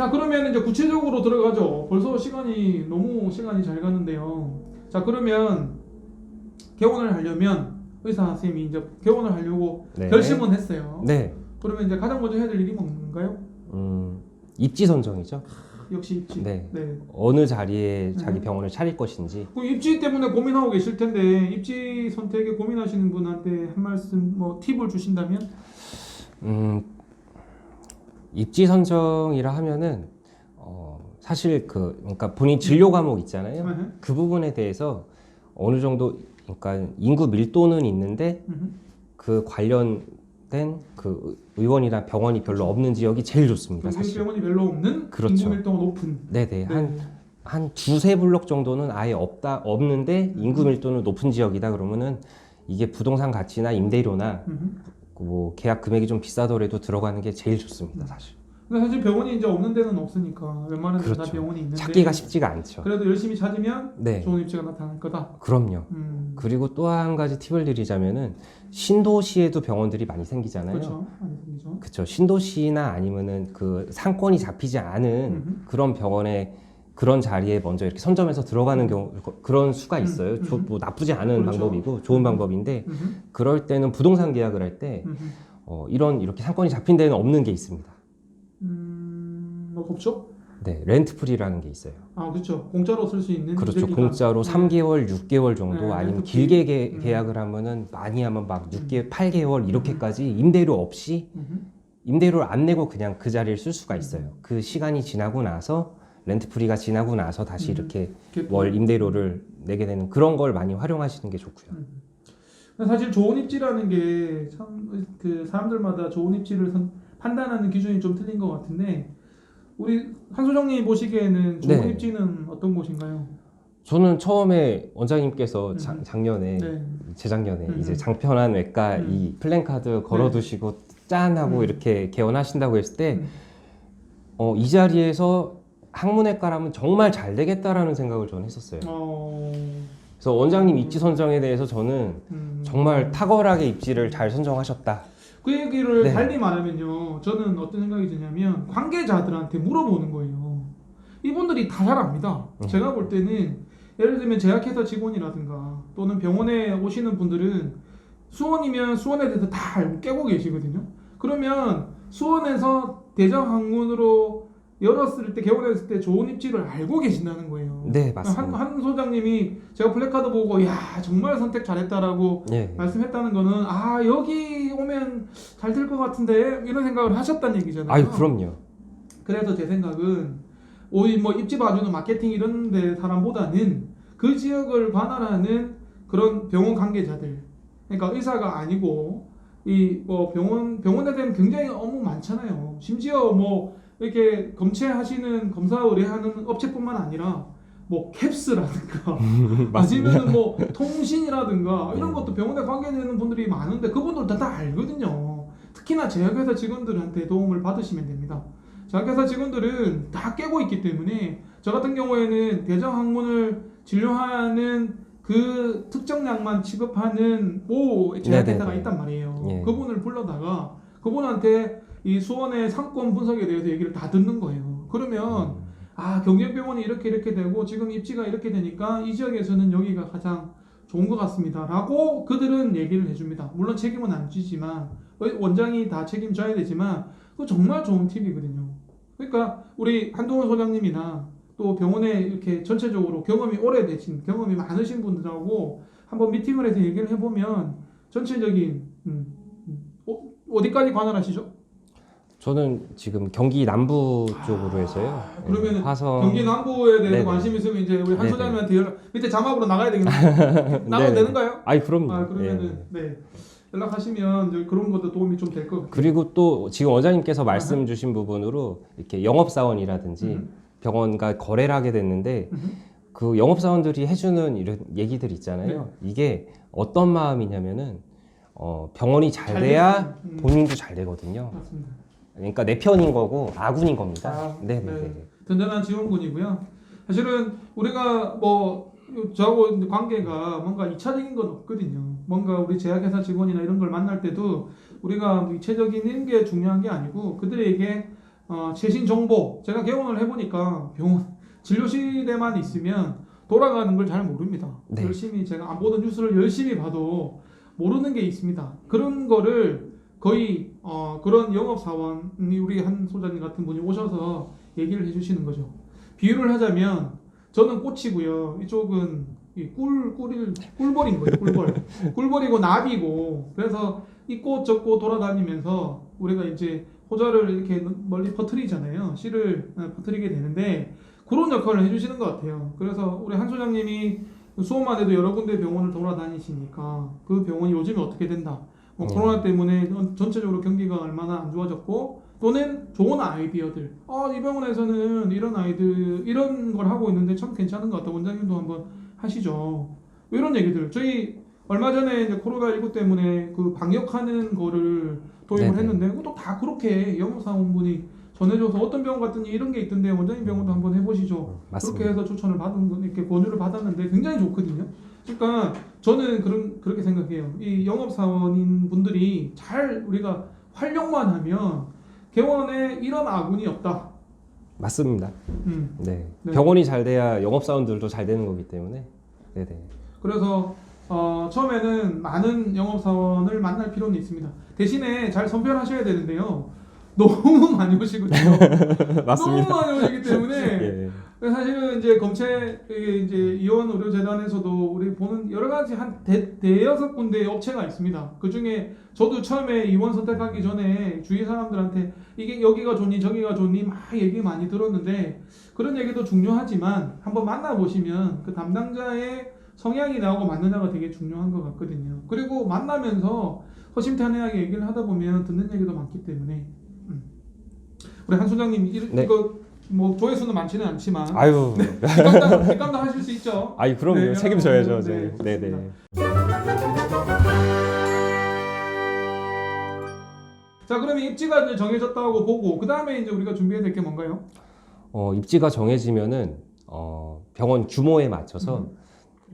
자, 그러면 이제 구체적으로 들어가죠. 벌써 너무 시간이 잘 가는데요. 자, 그러면 개원을 하려면 의사 선생님이 이제 개원을 하려고 네. 결심은 했어요. 네. 그러면 이제 가장 먼저 해야 될 일이 뭔가요? 입지 선정이죠. 역시 입지. 네. 네. 어느 자리에 자기 병원을 차릴 것인지. 그 입지 때문에 고민하고 계실 텐데 입지 선택에 고민하시는 분한테 한 말씀 뭐 팁을 주신다면? 입지 선정이라 하면은 사실 그러니까 본인 진료 과목 있잖아요. 그 부분에 대해서 어느 정도 그러니까 인구 밀도는 있는데 그 관련된 그 의원이나 병원이 별로 없는 지역이 제일 좋습니다. 사실. 병원이 별로 없는 그렇죠. 인구 밀도가 높은. 네네. 한 두세 블록 정도는 아예 없는데 인구 밀도는 높은 지역이다 그러면은 이게 부동산 가치나 임대료나 뭐 계약 금액이 좀 비싸더라도 들어가는 게 제일 좋습니다, 사실. 근데 사실 병원이 이제 없는 데는 없으니까 웬만한 데는 다 그렇죠. 병원이 있는데 찾기가 쉽지가 않죠. 그래도 열심히 찾으면 네. 좋은 입지가 나타날 거다. 그럼요. 그리고 또 한 가지 팁을 드리자면은 신도시에도 병원들이 많이 생기잖아요. 그렇죠. 많이 생기죠. 그렇죠. 신도시나 아니면은 그 상권이 잡히지 않은 그런 병원에 그런 자리에 먼저 이렇게 선점해서 들어가는 경우 그런 수가 있어요. 뭐 나쁘지 않은 그렇죠. 방법이고 좋은 방법인데 그럴 때는 부동산 계약을 할 때 이렇게 상권이 잡힌 데는 없는 게 있습니다. 뭐 없죠? 네, 렌트프리라는 게 있어요. 아, 그렇죠. 공짜로 쓸 수 있는 그렇죠. 기간. 공짜로 3개월, 6개월 정도 네, 아니면 렌트프리. 길게 계약을 하면은 많이 하면 막 6개월, 8개월 이렇게까지 임대료 없이 임대료를 안 내고 그냥 그 자리를 쓸 수가 있어요. 그 시간이 지나고 나서 렌트프리가 지나고 나서 다시 이렇게 월 임대료를 내게 되는 그런 걸 많이 활용하시는 게 좋고요. 사실 좋은 입지라는 게 참 그 사람들마다 좋은 입지를 판단하는 기준이 좀 틀린 것 같은데 우리 한 소장님 보시기에는 좋은 네. 입지는 어떤 곳인가요? 저는 처음에 원장님께서 작년에 네. 재작년에 이제 장편한 외과 이 플랜카드 걸어두시고 짠 하고 이렇게 개원하신다고 했을 때 이 자리에서 항문외과라면 정말 잘 되겠다라는 생각을 저는 했었어요. 그래서 원장님 입지 선정에 대해서 저는 정말 탁월하게 입지를 잘 선정하셨다. 그 얘기를 네. 달리 말하면요. 저는 어떤 생각이 드냐면 관계자들한테 물어보는 거예요. 이분들이 다 잘 압니다. 제가 볼 때는 예를 들면 제약회사 직원이라든가 또는 병원에 오시는 분들은 수원이면 수원에 대해서 다 알고 깨고 계시거든요. 그러면 수원에서 대장항문으로 열었을 때 개원했을 때 좋은 입지를 알고 계신다는 거예요. 네, 맞습니다. 한 소장님이 제가 플래카드 보고 야 정말 선택 잘했다라고 네. 말씀했다는 거는 아 여기 오면 잘 될 것 같은데 이런 생각을 하셨다는 얘기잖아요. 아유, 그럼요. 그래서 제 생각은 오히 뭐 입지 봐주는 마케팅 이런 데 사람보다는 그 지역을 관할하는 그런 병원 관계자들, 그러니까 의사가 아니고 이 뭐 병원에 대한 굉장히 업무 많잖아요. 심지어 뭐 이렇게 검체하시는 검사 의뢰하는 업체뿐만 아니라 뭐 캡스라든가 아니면 뭐 통신이라든가 이런 것도 병원에 관계되는 분들이 많은데 그분들 다 알거든요. 특히나 제약회사 직원들한테 도움을 받으시면 됩니다. 제약회사 직원들은 다 깨고 있기 때문에 저 같은 경우에는 대장항문을 진료하는 그 특정 약만 취급하는 제약회사가 있단 말이에요. 예. 그분을 불러다가 그분한테 이 수원의 상권 분석에 대해서 얘기를 다 듣는 거예요. 그러면 경쟁병원이 이렇게 되고 지금 입지가 이렇게 되니까 이 지역에서는 여기가 가장 좋은 것 같습니다 라고 그들은 얘기를 해줍니다. 물론 책임은 안 지지만 원장이 다 책임져야 되지만 그거 정말 좋은 팁이거든요. 그러니까 우리 한동훈 소장님이나 또 병원에 이렇게 전체적으로 경험이 오래되신 경험이 많으신 분들하고 한번 미팅을 해서 얘기를 해보면 전체적인 어디까지 관할하시죠? 저는 지금 경기 남부 쪽으로 해서요. 그러면 화성 경기 남부에 대해서 네네. 관심 있으면 이제 우리 한 네네. 소장님한테 밑에 자막으로 나가야 되겠네요. 나가도 되는가요? 아이, 그럼요. 그러면은 예. 네 연락하시면 이제 그런 것도 도움이 좀 될 것 같아요. 그리고 또 지금 원장님께서 말씀 주신 부분으로 이렇게 영업사원이라든지 병원과 거래를 하게 됐는데 그 영업사원들이 해주는 이런 얘기들 있잖아요. 이게 어떤 마음이냐면은 병원이 잘 돼야 본인도 잘 되거든요. 맞습니다. 그러니까 내 편인 거고 아군인 겁니다. 네. 든든한 지원군이고요. 사실은 우리가 뭐 저하고 관계가 뭔가 2차적인 건 없거든요. 뭔가 우리 제약회사 직원이나 이런 걸 만날 때도 우리가 뭐 2차적인 게 중요한 게 아니고 그들에게 최신 정보 제가 개원을 해보니까 병원 진료실에만 있으면 돌아가는 걸 잘 모릅니다. 네. 열심히 제가 안 보던 뉴스를 열심히 봐도 모르는 게 있습니다. 그런 거를 거의 그런 영업사원이 우리 한 소장님 같은 분이 오셔서 얘기를 해주시는 거죠. 비유를 하자면 저는 꽃이고요. 이쪽은 꿀벌인 거예요. 꿀벌. 꿀벌이고 나비고. 그래서 이 꽃 저 꽃 돌아다니면서 우리가 이제 호자를 이렇게 멀리 퍼뜨리잖아요. 씨를 퍼뜨리게 되는데 그런 역할을 해주시는 것 같아요. 그래서 우리 한 소장님이 수업만 해도 여러 군데 병원을 돌아다니시니까 그 병원이 요즘에 어떻게 된다. 코로나 때문에 전체적으로 경기가 얼마나 안 좋아졌고 또는 좋은 아이디어들. 이 병원에서는 이런 아이들 이런 걸 하고 있는데 참 괜찮은 것 같다. 원장님도 한번 하시죠. 이런 얘기들. 저희 얼마 전에 이제 코로나19 때문에 그 방역하는 거를 도입을 네네. 했는데 그것도 다 그렇게 영업사원분이 전해줘서 어떤 병원 갔더니 이런 게 있던데 원장님 병원도 한번 해보시죠. 맞습니다. 그렇게 해서 추천을 받은 이렇게 권유를 받았는데 굉장히 좋거든요. 그러니까 저는 그렇게 생각해요. 이 영업사원인 분들이 잘 우리가 활용만 하면 개원에 이런 아군이 없다. 맞습니다. 네. 네. 병원이 잘 돼야 영업사원들도 잘 되는 거기 때문에. 네네. 그래서 처음에는 많은 영업사원을 만날 필요는 있습니다. 대신에 잘 선별하셔야 되는데요. 너무 많이 오시거든요. 맞습니다. 너무 많이 오시기 때문에 예. 사실은 이제 이제 이원 의료재단에서도 우리 보는 여러 가지 한 대여섯 군데의 업체가 있습니다. 그 중에 저도 처음에 입원 선택하기 전에 주위 사람들한테 이게 여기가 좋니 저기가 좋니 막 얘기 많이 들었는데 그런 얘기도 중요하지만 한번 만나보시면 그 담당자의 성향이 나오고 맞느냐가 되게 중요한 것 같거든요. 그리고 만나면서 허심탄회하게 얘기를 하다 보면 듣는 얘기도 많기 때문에 우리 한 소장님 네. 이거 뭐 조회수는 많지는 않지만 아유. 뒷감당 하실 수 있죠. 아이 그럼요. 네, 책임져야죠. 네, 네. 네네. 자, 그러면 입지가 이제 정해졌다고 보고 그 다음에 이제 우리가 준비해야 될 게 뭔가요? 입지가 정해지면은 병원 규모에 맞춰서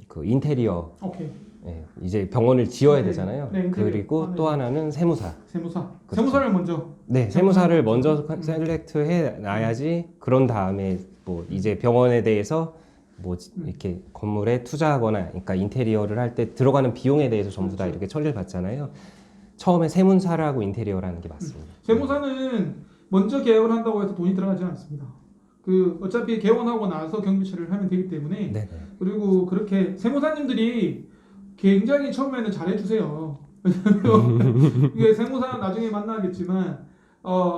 그 인테리어 오케이. 예, 이제 병원을 지어야 네, 되잖아요. 네, 인테리어. 그리고 또 하나는 세무사. 세무사. 그렇죠. 세무사를 먼저. 네, 세무사를 먼저 셀렉트 해 놔야지 그런 다음에 뭐 이제 병원에 대해서 뭐 이렇게 건물에 투자하거나 그러니까 인테리어를 할 때 들어가는 비용에 대해서 전부 다 그렇죠. 이렇게 처리를 받잖아요. 처음에 세무사라고 인테리어라는 게 맞습니다. 세무사는 먼저 개업을 한다고 해서 돈이 들어가지 않습니다. 그 어차피 개원하고 나서 경비처리를 하면 되기 때문에 네네. 그리고 그렇게 세무사님들이 굉장히 처음에는 잘해주세요. 이게 세무사 나중에 만나겠지만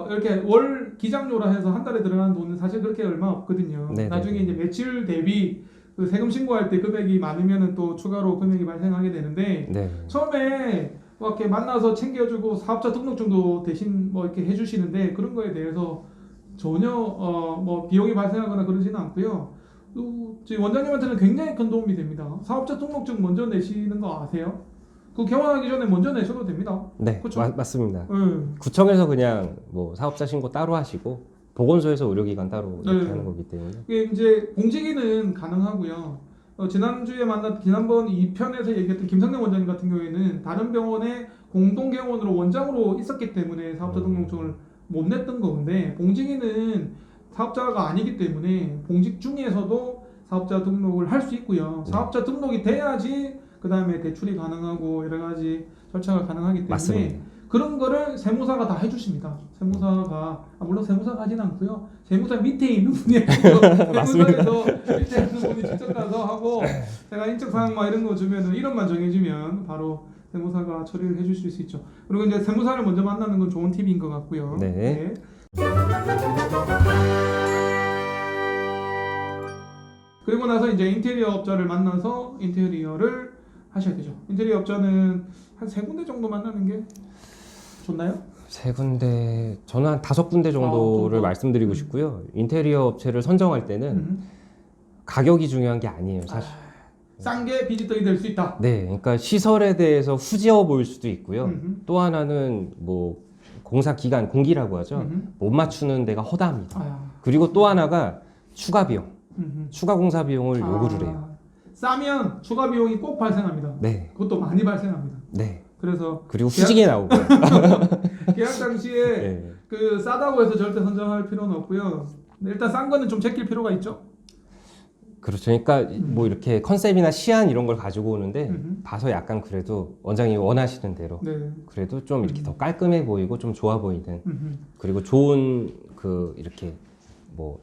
이렇게 월 기장료라 해서 한 달에 들어가는 돈은 사실 그렇게 얼마 없거든요. 네네. 나중에 이제 매출 대비 그 세금 신고할 때 금액이 많으면은 또 추가로 금액이 발생하게 되는데 네. 처음에 뭐 이렇게 만나서 챙겨주고 사업자 등록증도 대신 뭐 이렇게 해주시는데 그런 거에 대해서 전혀 뭐 비용이 발생하거나 그러지는 않고요. 또 저희 원장님한테는 굉장히 큰 도움이 됩니다. 사업자 등록증 먼저 내시는 거 아세요? 그 개원하기 전에 먼저 내셔도 됩니다. 네, 그쵸? 맞습니다. 네. 구청에서 그냥 뭐 사업자 신고 따로 하시고 보건소에서 의료기관 따로 이렇게 네. 하는 거기 때문에. 이게 이제 공직인은 가능하고요. 지난주에 지난번 2편에서 얘기했던 김성래 원장님 같은 경우에는 다른 병원에 공동개원으로 원장으로 있었기 때문에 사업자 등록증을 못 냈던 건데 공직인은 사업자가 아니기 때문에 공직 중에서도 사업자 등록을 할 수 있고요. 사업자 등록이 돼야지 그 다음에 대출이 가능하고 여러 가지 절차가 가능하기 때문에 맞습니다. 그런 거를 세무사가 다 해주십니다. 세무사가 물론 세무사가 하진 않고요. 세무사 밑에 있는 분이 세무사에서 밑에 있는 분이 직접 가서 하고 제가 인적사항 막 이런 거 주면은 이름만 정해주면 바로 세무사가 처리를 해줄 수 있죠. 그리고 이제 세무사를 먼저 만나는 건 좋은 팁인 것 같고요. 네. 그리고 나서 이제 인테리어 업자를 만나서 인테리어를 하셔야 되죠. 인테리어 업자는 한 3군데 정도 만나는 게 좋나요? 3군데, 저는 한 5군데 정도를 정도? 말씀드리고 싶고요. 인테리어 업체를 선정할 때는 가격이 중요한 게 아니에요, 사실. 싼 게 비지떡이 될 수 있다. 네, 그러니까 시설에 대해서 후지어 보일 수도 있고요. 또 하나는 뭐 공사 기간, 공기라고 하죠. 못 맞추는 데가 허다합니다. 그리고 또 하나가 추가 비용, 추가 공사 비용을 요구를 해요. 싸면 추가 비용이 꼭 발생합니다. 네, 그것도 많이 발생합니다. 네. 그래서 그리고 후지게 나오고. 계약 당시에 네. 그 싸다고 해서 절대 선정할 필요는 없고요. 일단 싼 거는 좀 제낄 필요가 있죠. 그렇죠. 그러니까 뭐 이렇게 컨셉이나 시안 이런 걸 가지고 오는데 음. 봐서 약간 그래도 원장님이 원하시는 대로 네. 그래도 좀 이렇게 더 깔끔해 보이고 좀 좋아 보이는 음. 그리고 좋은 그 이렇게 뭐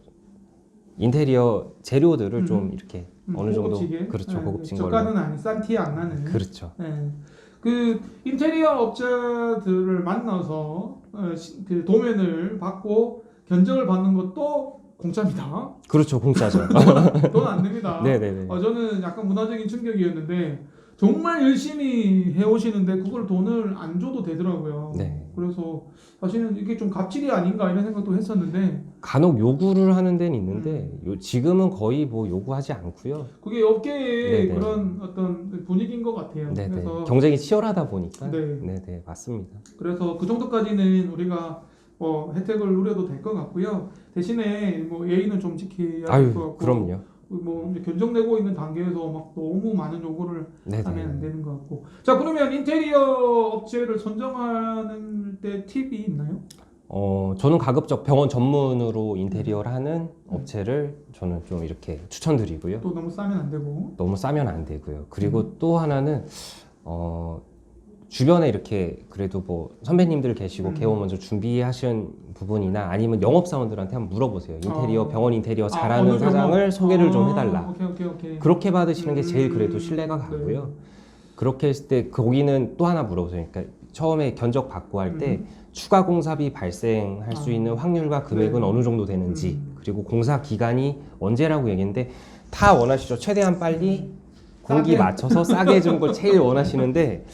인테리어 재료들을 좀 이렇게 어느 정도 고급지게. 그렇죠. 네. 고급진 걸로. 저가는 아닌 싼 티 안 나는. 그렇죠. 네. 그 인테리어 업자들을 만나서 그 도면을 받고 견적을 받는 것도 공짜입니다. 그렇죠. 공짜죠. 돈 안 냅니다. 네네네. 저는 약간 문화적인 충격이었는데 정말 열심히 해오시는데 그걸 돈을 안 줘도 되더라고요. 네. 그래서 사실은 이게 좀 갑질이 아닌가 이런 생각도 했었는데 간혹 요구를 하는 데는 있는데 지금은 거의 뭐 요구하지 않고요. 그게 업계의 네네. 그런 어떤 분위기인 것 같아요. 네네. 그래서 경쟁이 치열하다 보니까. 네. 네네. 맞습니다. 그래서 그 정도까지는 우리가 혜택을 누려도 될 것 같고요. 대신에 뭐 예의는 좀 지켜야 될 것 아유, 같고. 그럼요. 뭐 이제 견적 내고 있는 단계에서 막 너무 많은 요구를 하면 안 네네. 되는 것 같고. 자, 그러면 인테리어 업체를 선정하는 때 팁이 있나요? 저는 가급적 병원 전문으로 인테리어를 하는 업체를 저는 좀 이렇게 추천드리고요. 또 너무 싸면 안 되고. 너무 싸면 안 되고요. 그리고 또 하나는 주변에 이렇게 그래도 뭐 선배님들 계시고 개원 먼저 준비하신 부분이나 아니면 영업사원들한테 한번 물어보세요. 인테리어 병원 인테리어 잘하는 어느 사장을 병원? 소개를 좀 해달라. 오케이. 그렇게 받으시는 게 제일 그래도 신뢰가 가고요. 그렇게 했을 때 거기는 또 하나 물어보세요. 그러니까 처음에 견적 받고 할 때 추가 공사비 발생할 수 있는 확률과 금액은 네. 어느 정도 되는지 그리고 공사 기간이 언제라고 얘기했는데 다 원하시죠. 최대한 빨리 공기 싸게? 맞춰서 싸게 해주는 걸 제일 원하시는데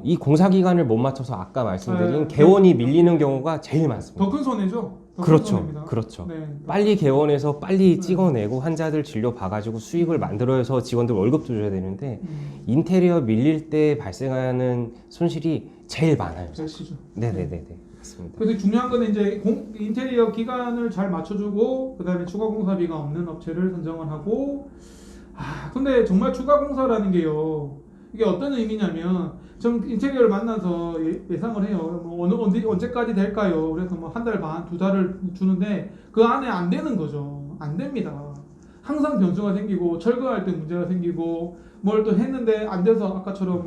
이 공사 기간을 못 맞춰서 아까 말씀드린 네. 개원이 밀리는 경우가 제일 많습니다. 더 큰 손해죠. 더큰 그렇죠. 손해입니다. 그렇죠. 네. 빨리 개원해서 빨리 찍어내고 환자들 진료 봐가지고 수익을 만들어서 직원들 월급도 줘야 되는데 인테리어 밀릴 때 발생하는 손실이 제일 많아요. 제시죠. 네네네네 맞습니다. 그래서 중요한 거는 이제 인테리어 기간을 잘 맞춰주고 그다음에 추가 공사비가 없는 업체를 선정을 하고. 근데 정말 추가 공사라는 게요. 이게 어떤 의미냐면 좀 인테리어를 만나서 예상을 해요. 뭐 언제까지 될까요? 그래서 뭐 한 달 반, 두 달을 주는데 그 안에 안 되는 거죠. 안 됩니다. 항상 변수가 생기고 철거할 때 문제가 생기고 뭘 또 했는데 안 돼서 아까처럼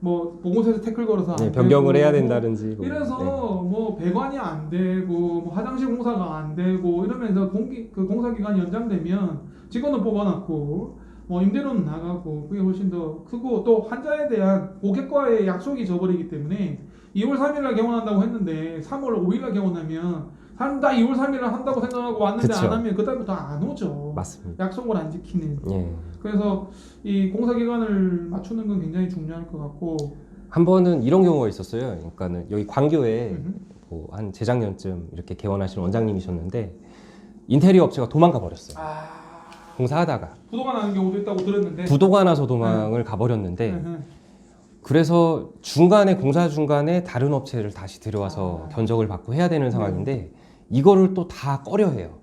뭐 보건소에서 태클 걸어서 안 네, 변경을 되고 해야 된다든지 뭐. 이래서 네. 뭐 배관이 안 되고 뭐 화장실 공사가 안 되고 이러면서 그 공사 기간이 연장되면 직원을 뽑아놨고 뭐 임대료는 나가고 그게 훨씬 더 크고 또 환자에 대한 고객과의 약속이 져버리기 때문에 2월 3일날 개원한다고 했는데 3월 5일날 개원하면 사람 다 2월 3일날 한다고 생각하고 왔는데 그쵸. 안 하면 그다음부터 안 오죠. 맞습니다. 약속을 안 지키는. 예. 그래서 이 공사 기간을 맞추는 건 굉장히 중요할 것 같고. 한 번은 이런 경우가 있었어요. 그러니까는 여기 광교에 음. 뭐 한 재작년쯤 이렇게 개원하신 원장님이셨는데 인테리어 업체가 도망가 버렸어요. 공사하다가 부도가 나는 경우도 있다고 들었는데. 부도가 나서 도망을 가버렸는데 그래서 공사 중간에 다른 업체를 다시 들여와서 견적을 받고 해야 되는 상황인데 이거를 또 다 꺼려해요.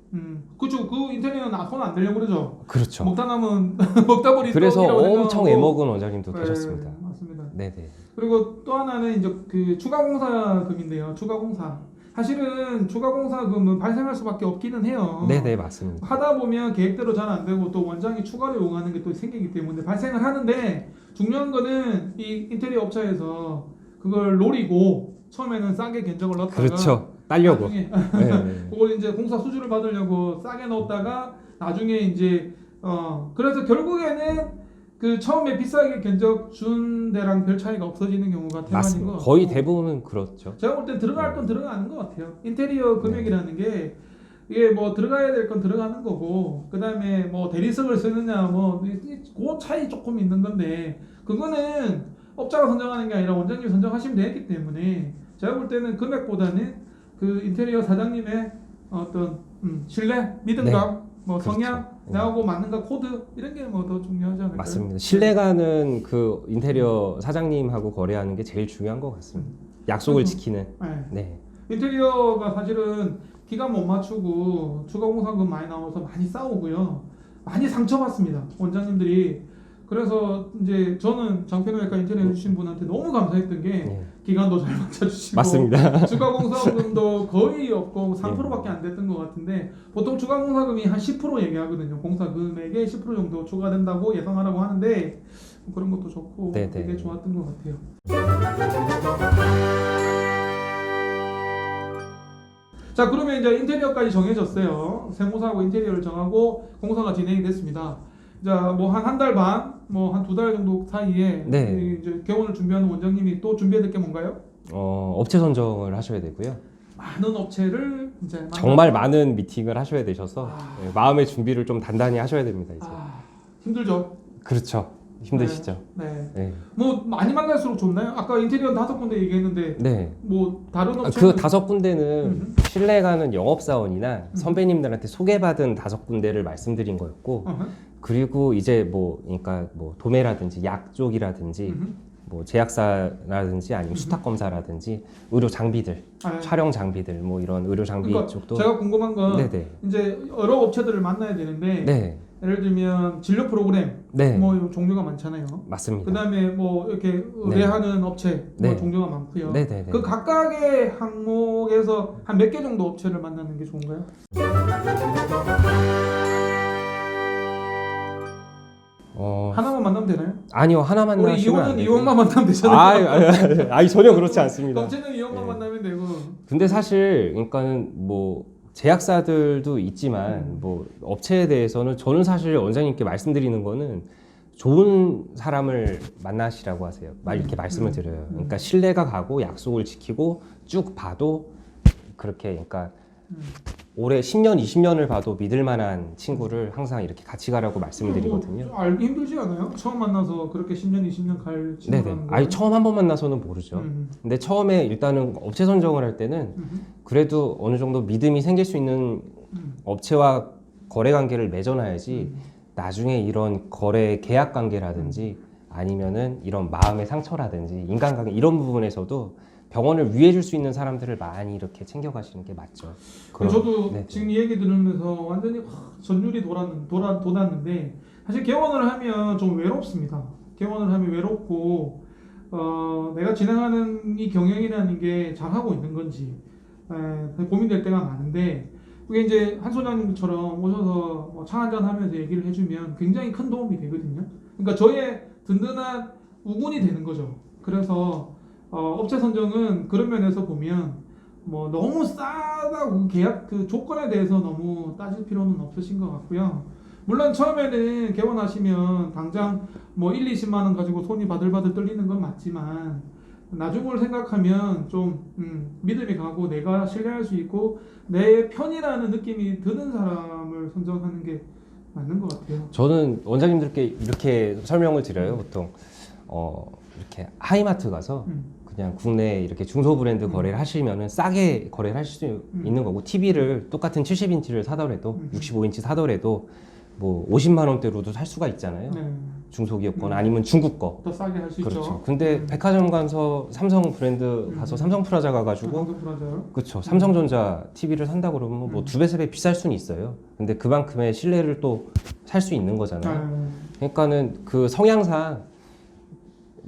그렇죠. 그 인테리어는 손 안 대려고 그러죠. 그렇죠. 먹다 남은 먹다 버린 그래서 떡이라고 엄청 생각하고. 애먹은 원장님도 네, 계셨습니다. 맞습니다. 네네. 그리고 또 하나는 이제 그 추가 공사금인데요. 추가 공사. 사실은 추가 공사금은 발생할 수밖에 없기는 해요. 네네 맞습니다. 하다 보면 계획대로 잘 안 되고 또 원장이 추가로 요구하는 게 또 생기기 때문에 발생을 하는데 중요한 거는 이 인테리어 업체에서 그걸 노리고 처음에는 싸게 견적을 넣었다가 그렇죠. 딸려고. 나중에 네. 그걸 이제 공사 수주를 받으려고 싸게 넣었다가 나중에 이제 그래서 결국에는 그 처음에 비싸게 견적 준 데랑 별 차이가 없어지는 경우가 대만인 것 맞습니다. 같고 거의 대부분은 그렇죠. 제가 볼 땐 들어갈 건 들어가는 것 같아요. 인테리어 금액이라는 게 이게 뭐 들어가야 될 건 들어가는 거고 그 다음에 뭐 대리석을 쓰느냐 그 차이 조금 있는 건데 그거는 업자가 선정하는 게 아니라 원장님이 선정하시면 되기 때문에 제가 볼 때는 금액보다는 그 인테리어 사장님의 어떤 신뢰, 믿음감, 뭐 그렇죠. 성향, 나하고 맞는가 코드 이런 게 뭐 더 중요하지 않을까요? 맞습니다. 신뢰가는 그 인테리어 사장님하고 거래하는 게 제일 중요한 것 같습니다. 약속을 지키는. 네. 네. 인테리어가 사실은 기간 못 맞추고 추가 공사금 많이 나와서 많이 싸우고요. 많이 상처받습니다. 원장님들이 그래서 이제 저는 장편외과 인테리어 해주신 분한테 너무 감사했던 게 네. 기간도 잘 맞춰주시고 맞습니다. 추가 공사금도 거의 없고 3%밖에 안 됐던 것 같은데 보통 추가 공사금이 한 10% 얘기하거든요. 공사 금액의 10% 정도 추가된다고 예상하라고 하는데 그런 것도 좋고 네네. 되게 좋았던 것 같아요. 자, 그러면 이제 인테리어까지 정해졌어요. 세무사하고 인테리어를 정하고 공사가 진행이 됐습니다. 자, 뭐 한 달 반, 뭐 한 2달 정도 사이에 네. 이제 개원을 준비하는 원장님이 또 준비해야 될 게 뭔가요? 업체 선정을 하셔야 되고요. 많은 업체를 이제 정말 많은 미팅을 하셔야 되셔서 아. 네, 마음의 준비를 좀 단단히 하셔야 됩니다. 이제. 힘들죠. 그렇죠. 힘드시죠. 네. 네. 뭐 많이 만날수록 좋나요? 아까 인테리어 5군데 얘기했는데 네. 뭐 다른 업체 그 5군데는 신뢰가는 영업사원이나 선배님들한테 소개받은 5군데를 말씀드린 거였고, 그리고 이제 뭐 그러니까 뭐 도매라든지 약 쪽이라든지 뭐 제약사라든지 아니면 수탁 검사라든지 의료 장비들, 촬영 장비들 뭐 이런 의료 장비 그러니까 쪽도 제가 궁금한 건 네네. 이제 여러 업체들을 만나야 되는데 네. 예를 들면 진료 프로그램 네. 뭐 종류가 많잖아요. 맞습니다. 그다음에 뭐 이렇게 의뢰하는 업체 뭐 네. 종류가 많고요. 네네네. 그 각각의 항목에서 한 몇 개 정도 업체를 만나는 게 좋은가요? 하나만 만나면 되나요? 아니요, 하나만 우리 하시면 안 이원은 되고. 이원만 만나면 되잖아요. 아니 전혀 그렇지 않습니다. 업체는 이원만 네. 만나면 되고. 근데 사실 그러니까는 뭐 제약사들도 있지만 뭐 업체에 대해서는 저는 사실 원장님께 말씀드리는 거는 좋은 사람을 만나시라고 하세요. 이렇게 말씀을 드려요. 그러니까 신뢰가 가고 약속을 지키고 쭉 봐도 그렇게 그러니까 올해 10년, 20년을 봐도 믿을 만한 친구를 항상 이렇게 같이 가라고 말씀을 드리거든요. 좀 알기 힘들지 않아요? 처음 만나서 그렇게 10년, 20년 갈 네네. 친구라는 거. 아니 처음 한 번 만나서는 모르죠. 근데 처음에 일단은 업체 선정을 할 때는 그래도 어느 정도 믿음이 생길 수 있는 업체와 거래 관계를 맺어놔야지 나중에 이런 거래 계약 관계라든지 아니면은 이런 마음의 상처라든지 인간관계 이런 부분에서도 병원을 위해 줄 수 있는 사람들을 많이 이렇게 챙겨가시는 게 맞죠. 저도 네네. 지금 이 얘기 들으면서 완전히 전율이 돋았는데 사실 개원을 하면 좀 외롭습니다. 개원을 하면 외롭고 내가 진행하는 이 경영이라는 게 잘하고 있는 건지 고민될 때가 많은데 그게 이제 한 소장님처럼 오셔서 뭐 차 한잔 하면서 얘기를 해주면 굉장히 큰 도움이 되거든요. 그러니까 저의 든든한 우군이 되는 거죠. 그래서 업체 선정은 그런 면에서 보면 뭐 너무 싸다고 계약 그 조건에 대해서 너무 따질 필요는 없으신 것 같고요. 물론 처음에는 개원하시면 당장 뭐 1, 20만 원 가지고 손이 바들바들 떨리는 건 맞지만 나중을 생각하면 좀 믿음이 가고 내가 신뢰할 수 있고 내 편이라는 느낌이 드는 사람을 선정하는 게 맞는 것 같아요. 저는 원장님들께 이렇게 설명을 드려요. 보통 이렇게 하이마트 가서 그냥 국내 이렇게 중소 브랜드 거래를 하시면은 싸게 거래를 하실 수 있는 거고 TV를 똑같은 70인치를 사더라도 65인치 사더라도 뭐 50만 원대로도 살 수가 있잖아요. 네. 중소기업 거나 아니면 중국 거. 더 싸게 할 수 그렇죠. 있죠. 근데 백화점 가서 삼성 브랜드 가서 삼성 프라자 가가지고 삼성 프라자요? 그렇죠. 삼성전자 TV를 산다 그러면 뭐 2배, 3배 비쌀 수는 있어요. 근데 그만큼의 신뢰를 또 살 수 있는 거잖아요. 그러니까는 그 성향상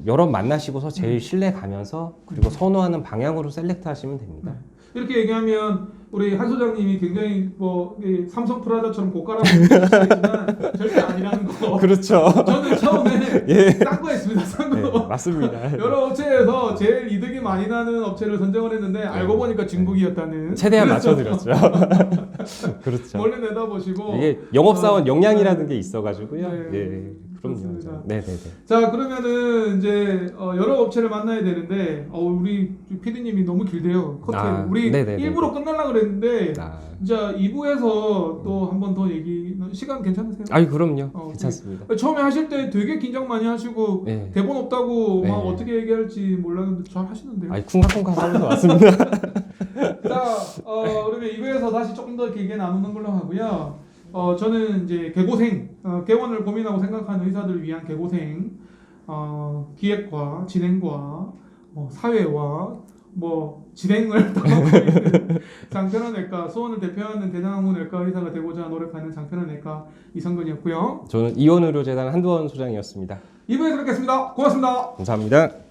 여러 만나시고서 제일 신뢰 가면서 그리고 선호하는 방향으로 셀렉트 하시면 됩니다. 이렇게 얘기하면 우리 한 소장님이 굉장히 뭐 삼성 프라자처럼 고가라고 생각하시지만 절대 아니라는 거. 그렇죠. 저는 처음에 싼 거 했습니다. 싼 거. 네, 맞습니다. 여러 업체에서 제일 이득이 많이 나는 업체를 선정을 했는데 알고 보니까 중국이었다는. 최대한 맞춰드렸죠. 그렇죠. 원래 내다보시고 이게 영업사원 역량이라는 게 있어가지고요. 네, 예, 그럼요. 그렇습니다. 네네네. 자, 그러면은 이제 여러 업체를 만나야 되는데 우리 PD님이 너무 길대요. 커트. 우리 네네네. 일부러 끝내려고 그랬는데 이제 2부에서 또 한 번 더 얘기 시간 괜찮으세요? 아니 그럼요. 괜찮습니다. 처음에 하실 때 되게 긴장 많이 하시고 네. 대본 없다고 네. 막 어떻게 얘기할지 몰랐는데 잘 하시는데요. 아니 쿵쾅쿵쾅 하면서 왔습니다. 자, 그러면 2부에서 다시 조금 더 길게 나누는 걸로 하고요. 저는 이제 개고생, 개원을 고민하고 생각하는 의사들을 위한 개고생, 기획과 진행과 사회와 뭐 진행을 당하고 있는 장편환외과 수원을 대표하는 대장학문외과 의사가 되고자 노력하는 장편환외과 이성근이었고요. 저는 이원의료재단 한두원 소장이었습니다. 2부에서 뵙겠습니다. 고맙습니다. 감사합니다.